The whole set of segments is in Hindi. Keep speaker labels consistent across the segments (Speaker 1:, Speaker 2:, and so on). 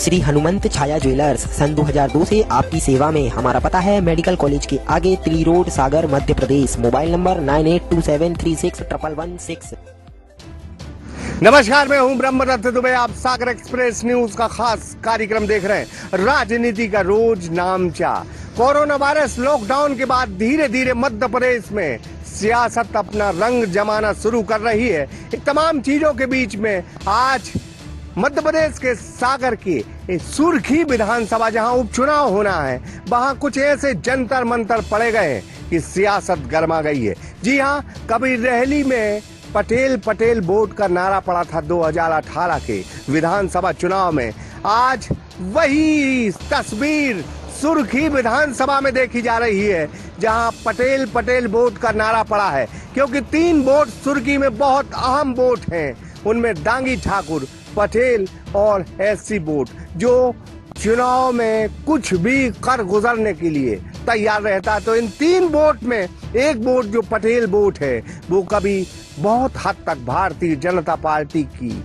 Speaker 1: श्री हनुमंत छाया ज्वेलर्स सन 2002 से आपकी सेवा में। हमारा पता है मेडिकल कॉलेज के आगे, Tili road, Sagar, Madhya Pradesh. Mobile number 9827361116।
Speaker 2: नमस्कार, मैं हूं ब्रह्मदत्त दुबे। आप सागर एक्सप्रेस न्यूज का खास कार्यक्रम देख रहे हैं। राजनीति का रोज नामचा। कोरोना वायरस लॉकडाउन के बाद धीरे धीरे मध्य प्रदेश में सियासत अपना रंग जमाना शुरू कर रही है। इन तमाम चीजों के बीच में आज मध्य प्रदेश के सागर की सुर्खी विधानसभा, जहां उपचुनाव होना है, वहां कुछ ऐसे जंतर मंतर पड़े गए हैं कि सियासत गर्मा गई है। जी हां, कभी रैली में पटेल पटेल वोट का नारा पड़ा था 2018 के विधानसभा चुनाव में। आज वही तस्वीर सुर्खी विधानसभा में देखी जा रही है, जहां पटेल पटेल वोट का नारा पड़ा है, क्योंकि 3 वोट सुर्खी में बहुत अहम वोट हैं। उनमें डांगी ठाकुर, पटेल और एससी वोट, जो चुनाव में कुछ भी कर गुजरने के लिए तैयार रहता। तो इन 3 वोट में एक वोट जो पटेल वोट है, वो कभी बहुत हद तक भारतीय जनता पार्टी की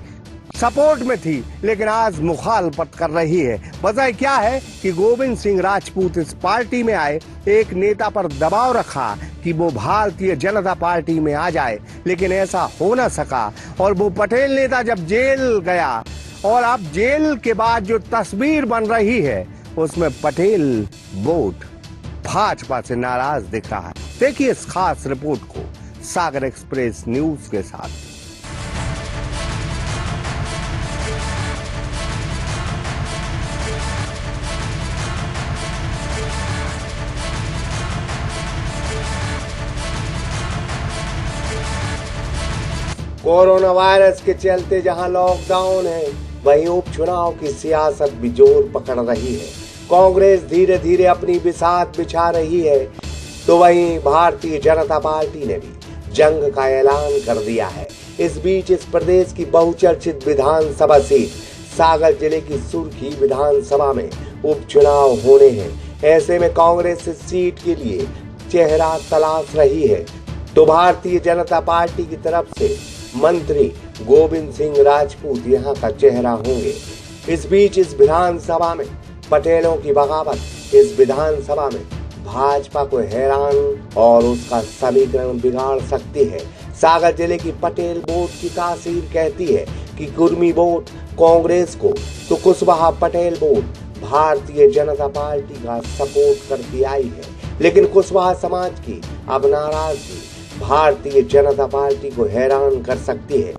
Speaker 2: सपोर्ट में थी, लेकिन आज मुखालफत कर रही है। वजह क्या है कि गोविंद सिंह राजपूत इस पार्टी में आए, एक नेता पर दबाव रखा कि वो भारतीय जनता पार्टी में आ जाए, लेकिन ऐसा हो न सका। और वो पटेल नेता जब जेल गया, और अब जेल के बाद जो तस्वीर बन रही है, उसमें पटेल वोट भाजपा से नाराज दिख रहा है। देखिए इस खास रिपोर्ट को सागर एक्सप्रेस न्यूज के साथ। कोरोना वायरस के चलते जहां लॉकडाउन है, वहीं उपचुनाव की सियासत भी जोर पकड़ रही है। कांग्रेस धीरे धीरे अपनी बिसात बिछा रही है, तो वहीं भारतीय जनता पार्टी ने भी जंग का ऐलान कर दिया है। इस बीच इस प्रदेश की बहुचर्चित विधानसभा सीट सागर जिले की सुर्खी विधानसभा में उपचुनाव होने हैं। ऐसे में कांग्रेस इस सीट के लिए चेहरा तलाश रही है, तो भारतीय जनता पार्टी की तरफ से मंत्री गोविंद सिंह राजपूत यहाँ का चेहरा होंगे। इस बीच इस विधानसभा में पटेलों की बगावत इस विधानसभा में भाजपा को हैरान और उसका समीकरण बिगाड़ सकती है। सागर जिले की पटेल वोट की तासीर कहती है कि कुर्मी वोट कांग्रेस को, तो कुशवाहा पटेल वोट भारतीय जनता पार्टी का सपोर्ट करती आई है। लेकिन कुशवाहा समाज की अब नाराजगी भारतीय जनता पार्टी को हैरान कर सकती है।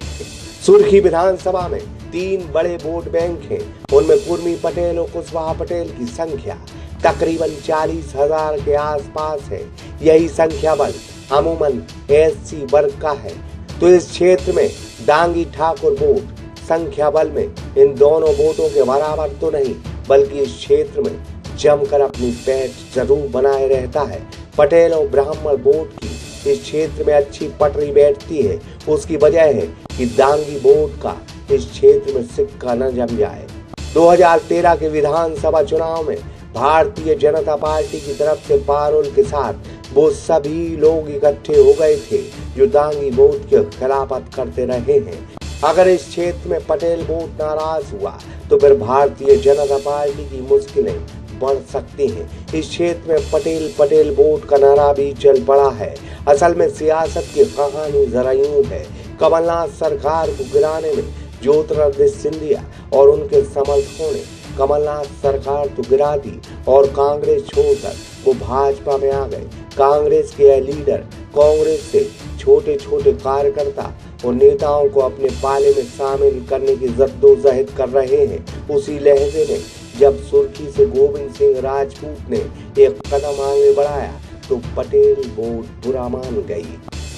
Speaker 2: सुर्खी विधानसभा में 3 बड़े वोट बैंक हैं। उनमें कुर्मी पटेल और कुशवाहा पटेल की संख्या तकरीबन 40,000 के आसपास है। यही संख्या बल अमूमन एससी वर्ग का है। तो इस क्षेत्र में डांगी ठाकुर वोट संख्या बल में इन दोनों वोटों के बराबर तो नहीं, बल्कि इस क्षेत्र में जमकर अपनी पैठ जरूर बनाए रहता है। पटेल और ब्राह्मण वोट की इस क्षेत्र में अच्छी पटरी बैठती है। उसकी वजह है कि डांगी वोट का इस क्षेत्र में सिक्का न जम जाए। 2013 के विधानसभा चुनाव में भारतीय जनता पार्टी की तरफ से पारुल के साथ वो सभी लोग इकट्ठे हो गए थे जो डांगी वोट के खिलाफत करते रहे हैं। अगर इस क्षेत्र में पटेल वोट नाराज हुआ, तो फिर भारतीय जनता पार्टी की मुश्किलें बढ़ सकती हैं। इस क्षेत्र में पटेल पटेल वोट का नारा भी चल पड़ा है। असल में सियासत की कहानी जरा यूं है, कमलनाथ सरकार को गिराने में ज्योतिरादित्य सिंधिया और उनके समर्थकों ने कमलनाथ सरकार तो गिरा दी और कांग्रेस छोड़कर वो भाजपा में आ गए। कांग्रेस के लीडर कांग्रेस से छोटे छोटे कार्यकर्ता और नेताओं को अपने पाले में शामिल करने की जद्दोजहद कर रहे हैं। उसी लहजे में जब सुर्खी से गोविंद सिंह राजपूत ने एक कदम आगे बढ़ाया, तो पटेल वोट बुरा मान गई।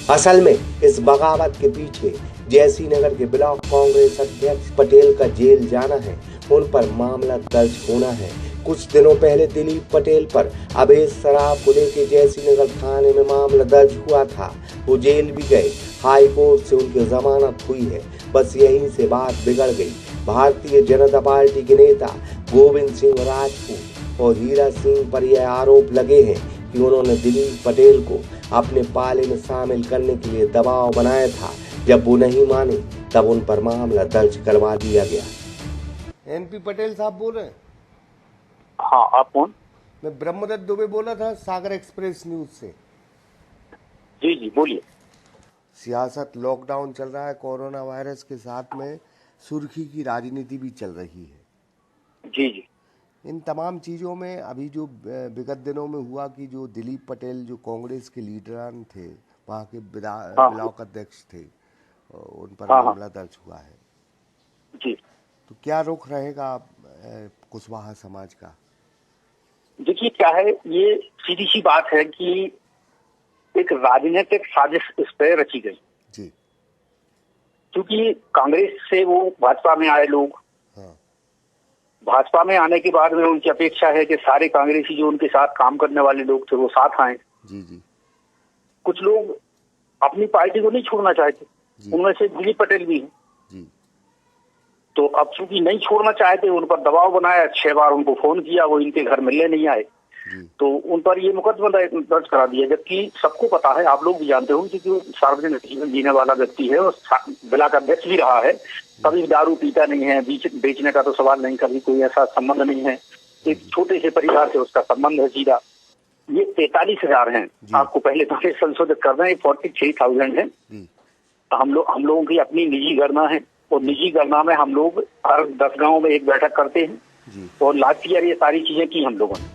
Speaker 2: असल में इस बगावत के पीछे जैसी नगर के ब्लॉक कांग्रेस अध्यक्ष पटेल का जेल जाना है, उन पर मामला दर्ज होना है। कुछ दिनों पहले दिलीप पटेल पर अवैध शराब को लेकर जैसी नगर थाने में मामला दर्ज हुआ था। वो जेल भी गए, हाई कोर्ट से उनकी जमानत हुई है। बस यहीं से बात बिगड़ गई। भारतीय जनता पार्टी के नेता गोविंद सिंह राजपूत और हीरा सिंह पर यह आरोप लगे हैं कि उन्होंने दिलीप पटेल को अपने पाले में शामिल करने के लिए दबाव बनाया था। जब वो नहीं माने, तब उन पर मामला दर्ज करवा दिया गया। एनपी पटेल साहब बोल रहे हैं?
Speaker 3: हाँ, आप कौन?
Speaker 2: मैं ब्रह्मदत्त दुबे बोला था सागर एक्सप्रेस न्यूज से।
Speaker 3: जी जी बोलिए।
Speaker 2: सियासत, लॉकडाउन चल रहा है, कोरोना वायरस के साथ में सुर्खी की राजनीति भी चल रही है।
Speaker 3: जी जी।
Speaker 2: इन तमाम चीज़ों में अभी जो विगत दिनों में हुआ कि जो दिलीप पटेल जो कांग्रेस के लीडरान थे, वहाँ के ब्लॉक अध्यक्ष थे, उन पर मामला दर्ज हुआ है।
Speaker 3: जी।
Speaker 2: तो क्या रुख रहेगा कुशवाहा समाज का?
Speaker 3: देखिए क्या है, ये सीधी सी बात है कि एक राजनीतिक साजिश इस पर रची गई।
Speaker 2: जी।
Speaker 3: क्योंकि कांग्रेस से वो भाजपा में आए लोग,
Speaker 2: हाँ।
Speaker 3: भाजपा में आने के बाद में उनकी अपेक्षा है कि सारे कांग्रेसी जो उनके साथ काम करने वाले लोग थे वो साथ आए।
Speaker 2: जी जी।
Speaker 3: कुछ लोग अपनी पार्टी को नहीं छोड़ना चाहते, उनमें से दिलीप पटेल भी हैं।
Speaker 2: जी।
Speaker 3: तो अब चूंकि नहीं छोड़ना चाहते, उन पर दबाव बनाया, 6 बार उनको फोन किया, वो इनके घर मिलने नहीं आए। तो उन पर ये मुकदमा दर्ज करा दिया, जबकि सबको पता है, आप लोग भी जानते हो कि वो सार्वजनिक जीवन जीने वाला व्यक्ति है और ब्लॉक अध्यक्ष भी रहा है, कभी दारू पीता नहीं है, बेचने का तो सवाल नहीं, कभी कोई ऐसा संबंध नहीं है। एक छोटे से परिवार से उसका संबंध है सीधा। ये 43,000 हैं, आपको पहले तो संशोधित कर रहे हैं, 43,000 है। हम लोगों की अपनी निजी गणना है और निजी गणना में हम लोग हर 10 गाँव में एक बैठक करते हैं और लास्ट ईयर ये सारी चीजें की हम लोगों ने।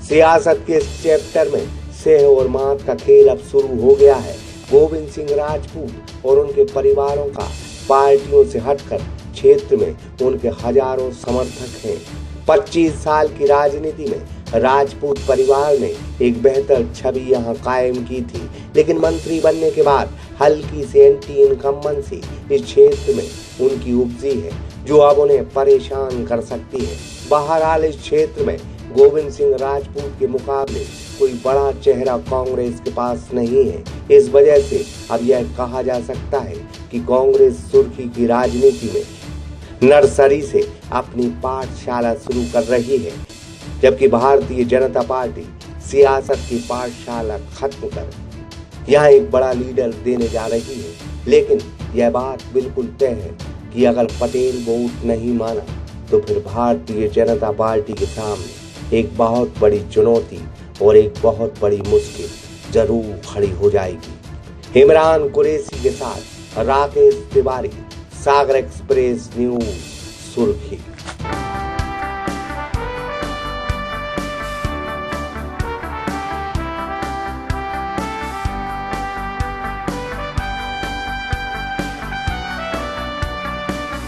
Speaker 2: सियासत के इस चैप्टर में सेह और मात का खेल अब शुरू हो गया है। गोविंद सिंह राजपूत और उनके परिवारों का पार्टियों से हटकर क्षेत्र में उनके हजारों समर्थक हैं। 25 साल की राजनीति में राजपूत परिवार ने एक बेहतर छवि यहाँ कायम की थी, लेकिन मंत्री बनने के बाद हल्की सी एंटी इनकम्बेंसी इस क्षेत्र में उनकी उपजी है, जो अब उन्हें परेशान कर सकती है। बहरहाल इस क्षेत्र में गोविंद सिंह राजपूत के मुकाबले कोई बड़ा चेहरा कांग्रेस के पास नहीं है। इस वजह से अब यह कहा जा सकता है कि कांग्रेस सुर्खी की राजनीति में नर्सरी से अपनी पाठशाला शुरू कर रही है, जबकि भारतीय जनता पार्टी सियासत की पाठशाला खत्म कर यहाँ एक बड़ा लीडर देने जा रही है। लेकिन यह बात बिल्कुल तय है कि अगर पटेल वोट नहीं माना तो फिर भारतीय जनता पार्टी के सामने एक बहुत बड़ी चुनौती और एक बहुत बड़ी मुश्किल जरूर खड़ी हो जाएगी। इमरान कुरैशी के साथ राकेश तिवारी, सागर एक्सप्रेस न्यूज, सुर्खी।